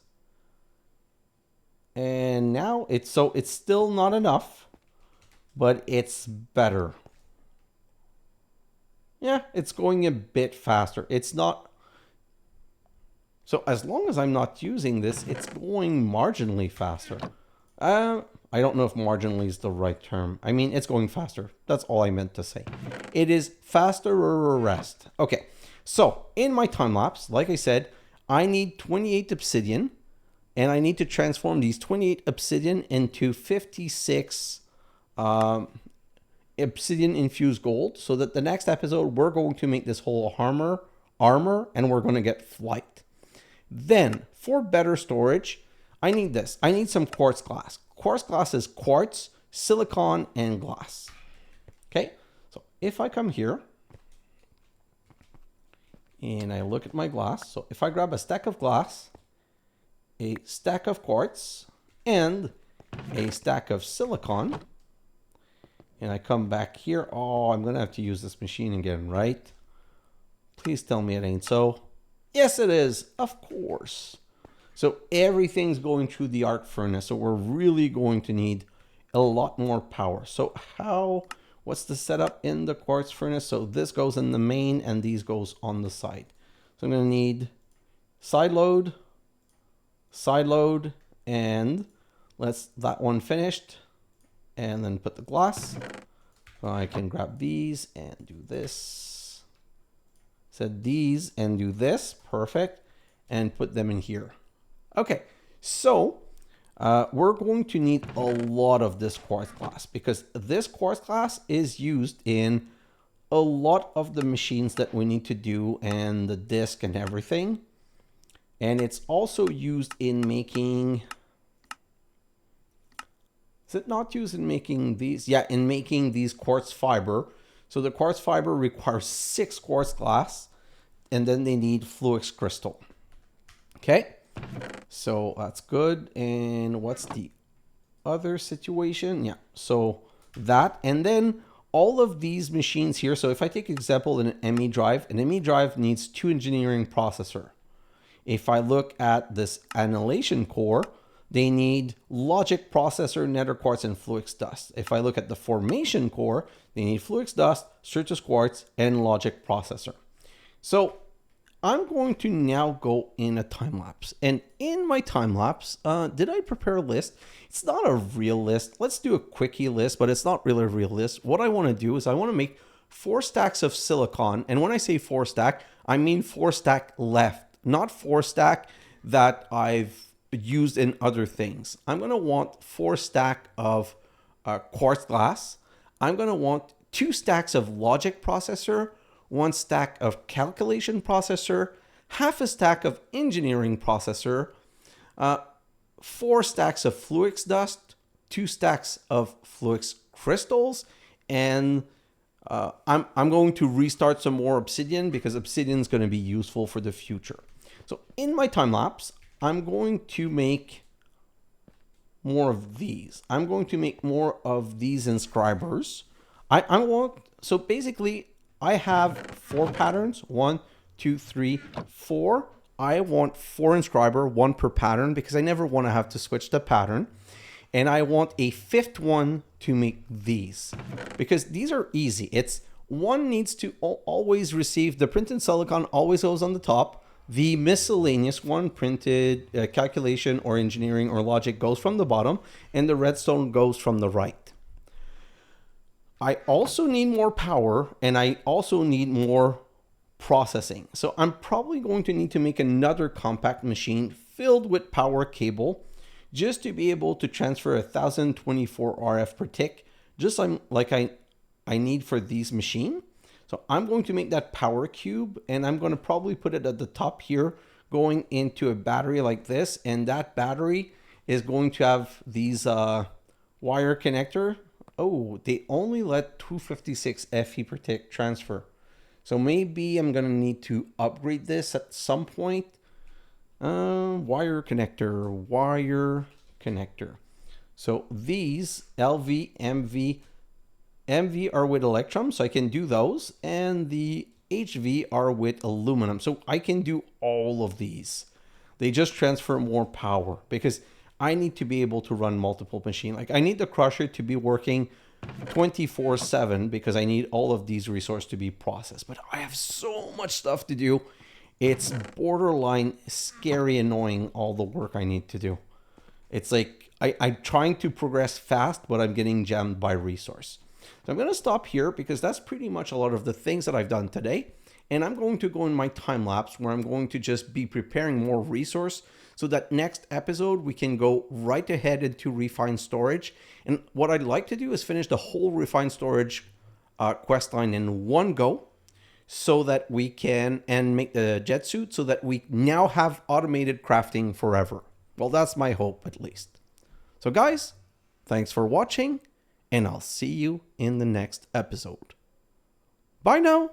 And now it's still not enough, but it's better. Yeah, it's going a bit faster. It's not. So as long as I'm not using this, it's going marginally faster. I don't know if marginally is the right term. I mean, it's going faster. That's all I meant to say. It is faster or rest. Okay, so in my time lapse, like I said, I need 28 obsidian, and I need to transform these 28 obsidian into 56 obsidian infused gold, so that the next episode we're going to make this whole armor, and we're going to get flight. Then for better storage, I need this. I need some quartz glass. Quartz glass is quartz, silicon, and glass. Okay, so if I come here and I look at my glass, so if I grab a stack of glass, a stack of quartz, and a stack of silicon, and I come back here, oh, I'm gonna have to use this machine again, right? Please tell me it ain't so. Yes, it is, of course. So everything's going through the arc furnace, so we're really going to need a lot more power. So what's the setup in the quartz furnace? So this goes in the main and these goes on the side. So I'm gonna need side load, and that one finished. and then put the glass. So I can grab these and do this. Set these and do this. Perfect. And put them in here. Okay, so we're going to need a lot of this quartz glass because this quartz glass is used in a lot of the machines that we need to do and the disc and everything. And it's also used in making... Is it not used in making these? Yeah, in making these quartz fiber. So the quartz fiber requires 6 quartz glass, and then they need Fluix crystal. Okay, so that's good. And what's the other situation? Yeah, so that, and then all of these machines here. So if I take example in an ME drive needs 2 engineering processor. If I look at this annihilation core, they need logic processor, nether quartz, and Fluix dust. If I look at the formation core, they need Fluix dust, Certus quartz, and logic processor. So I'm going to now go in a time lapse. And in my time lapse, did I prepare a list? It's not a real list. Let's do a quickie list, but it's not really a real list. What I want to do is I want to make 4 stacks of silicon. And when I say 4 stack, I mean 4 stack left, not 4 stack that I've used in other things. I'm going to want 4 stack of quartz glass. I'm going to want 2 stacks of logic processor, 1 stack of calculation processor, half a stack of engineering processor, 4 stacks of Fluix dust, 2 stacks of Fluix crystals, and I'm going to restart some more obsidian because obsidian is going to be useful for the future. So in my time lapse, I'm going to make more of these. I'm going to make more of these inscribers. So basically I have 4 patterns, 1, 2, 3, 4. I want 4 inscriber, 1 per pattern because I never want to have to switch the pattern. And I want a 5th one to make these because these are easy. It's one needs to always receive the printed silicon always goes on the top. The miscellaneous one, printed calculation or engineering or logic, goes from the bottom, and the redstone goes from the right. I also need more power, and I also need more processing. So I'm probably going to need to make another compact machine filled with power cable just to be able to transfer 1024 RF per tick, just like I need for these machines. So I'm going to make that power cube, and I'm going to probably put it at the top here, going into a battery like this. And that battery is going to have these wire connector. Oh, they only let 256 Fe per tick transfer. So maybe I'm going to need to upgrade this at some point. Wire connector. So these LV, MV are with Electrum, so I can do those, and the HV are with aluminum, so I can do all of these. They just transfer more power because I need to be able to run multiple machines. Like I need the crusher to be working 24/7 because I need all of these resources to be processed. But I have so much stuff to do. It's borderline scary annoying, all the work I need to do. It's like I'm trying to progress fast, but I'm getting jammed by resource. So I'm going to stop here because that's pretty much a lot of the things that I've done today. And I'm going to go in my time lapse where I'm going to just be preparing more resource so that next episode we can go right ahead into refined storage. And what I'd like to do is finish the whole refined storage quest line in one go so that we can, and make the jet suit so that we now have automated crafting forever. Well, that's my hope at least. So guys, thanks for watching. And I'll see you in the next episode. Bye now.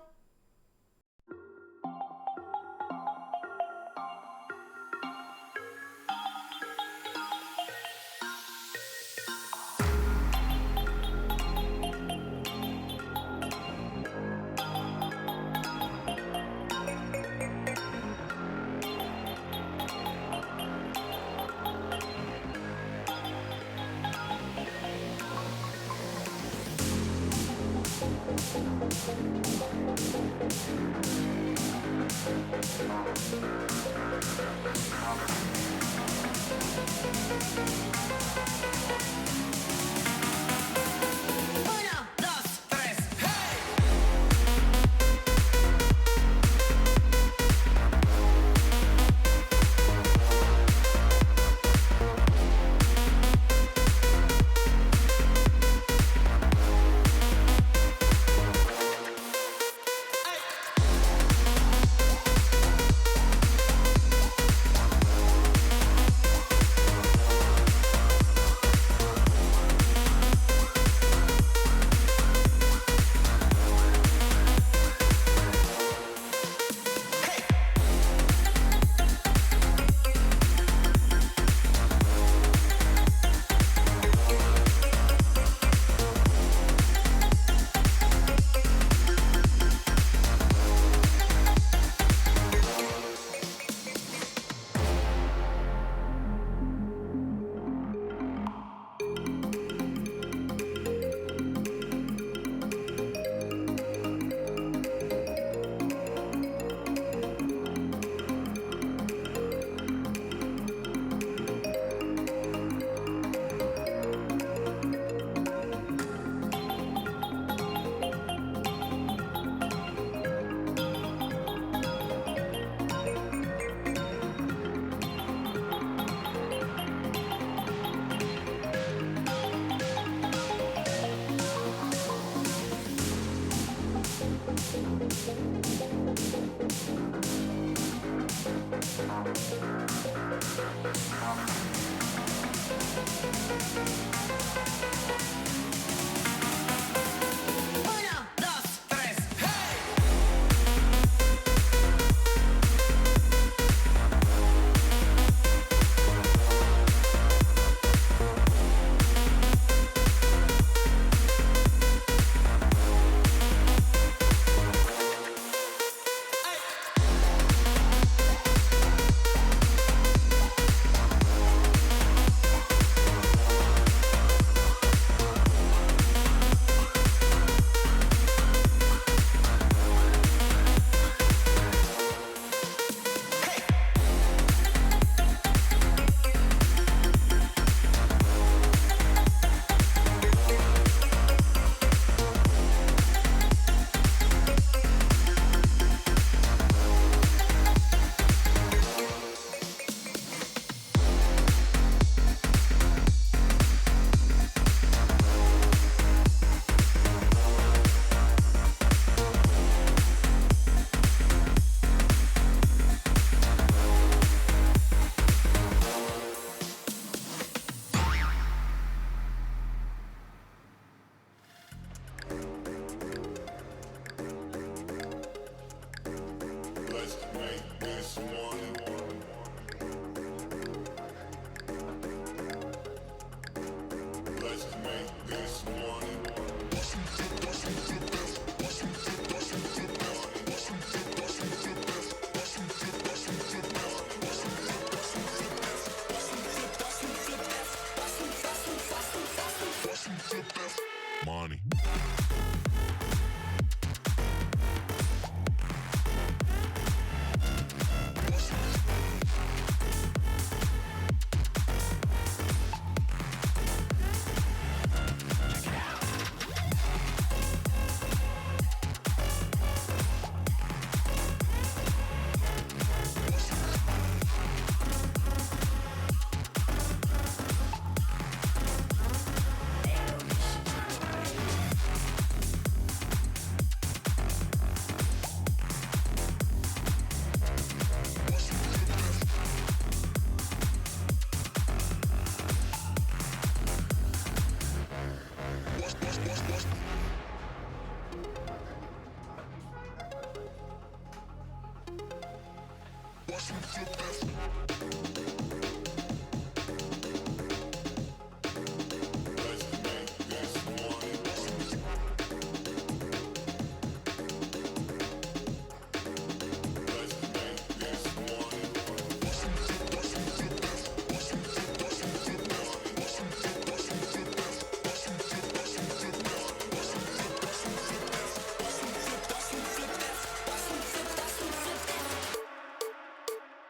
Money.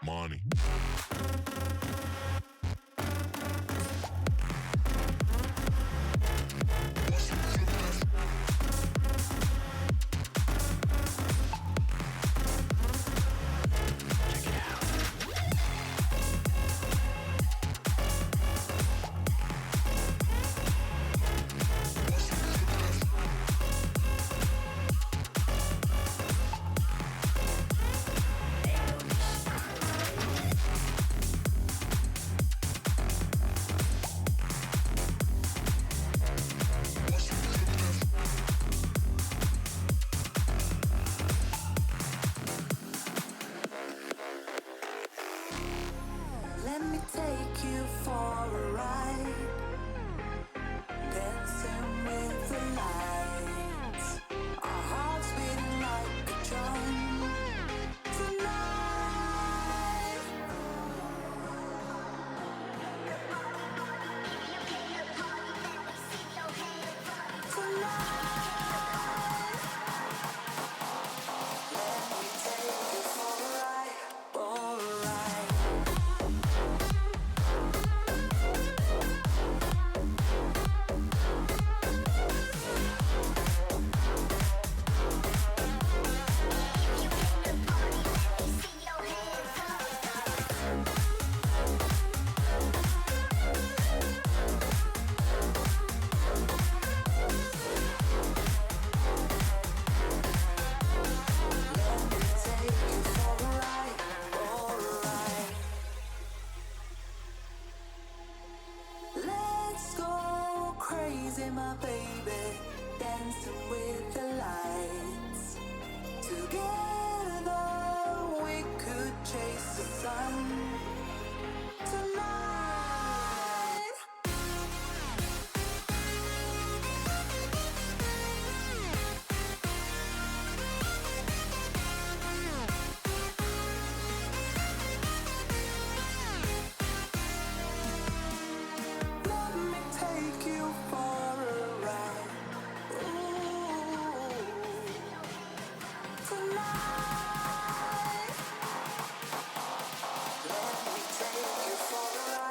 Money. Let me take you for a ride, dancing with the lights, our hearts beating like a drum tonight. Tonight, let me take you for a ride, for a ride. Let's go crazy, my baby, dancing with the lights. Together we could chase the sun tonight. Let me take you for a ride. Ooh, tonight. Let me take you for a ride.